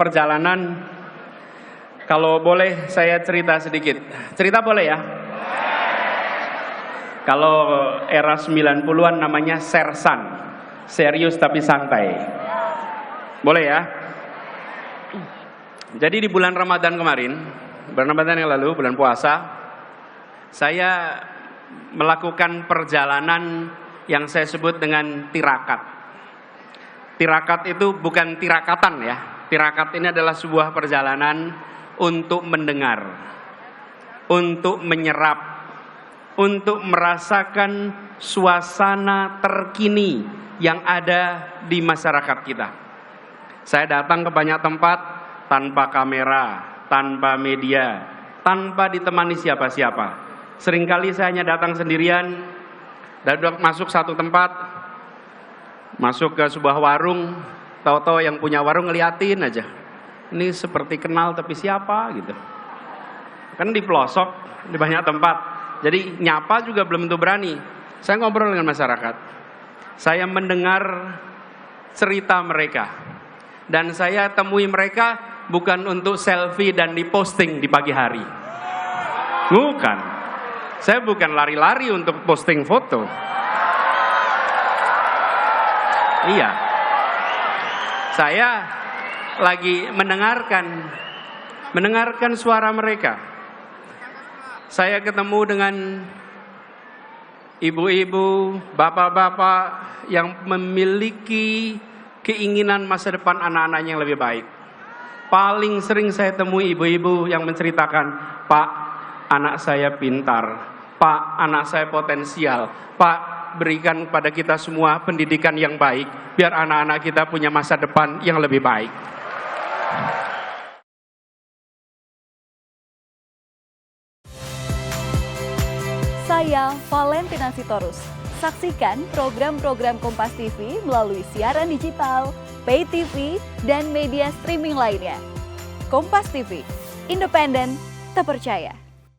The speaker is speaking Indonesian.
perjalanan, kalau boleh saya cerita sedikit. Cerita boleh ya? Kalau era 90-an namanya sersan, serius tapi santai. Boleh ya? Jadi di bulan Ramadan kemarin, bulan Ramadan yang lalu, bulan puasa, saya melakukan perjalanan yang saya sebut dengan tirakat. Tirakat itu bukan tirakatan ya. Tirakat ini adalah sebuah perjalanan untuk mendengar, untuk menyerap, untuk merasakan suasana terkini yang ada di masyarakat kita. Saya datang ke banyak tempat tanpa kamera, tanpa media, tanpa ditemani siapa-siapa. Seringkali saya hanya datang sendirian, dan masuk satu tempat, masuk ke sebuah warung, tahu-tahu yang punya warung ngeliatin aja. Ini seperti kenal tapi siapa gitu. Kan di pelosok, di banyak tempat. Jadi nyapa juga belum tentu berani. Saya ngobrol dengan masyarakat. Saya mendengar cerita mereka. Dan saya temui mereka bukan untuk selfie dan diposting di pagi hari. Bukan. Saya bukan lari-lari untuk posting foto. Iya. Saya lagi mendengarkan suara mereka. Saya ketemu dengan ibu-ibu, bapak-bapak yang memiliki keinginan masa depan anak-anaknya yang lebih baik. Paling sering saya temui ibu-ibu yang menceritakan, "Pak, anak saya pintar. Pak, anak saya potensial. Pak, berikan kepada kita semua pendidikan yang baik, biar anak-anak kita punya masa depan yang lebih baik." Saya Valentina Sitorus. Saksikan program-program Kompas TV melalui siaran digital, pay TV, dan media streaming lainnya. Kompas TV, independen, terpercaya.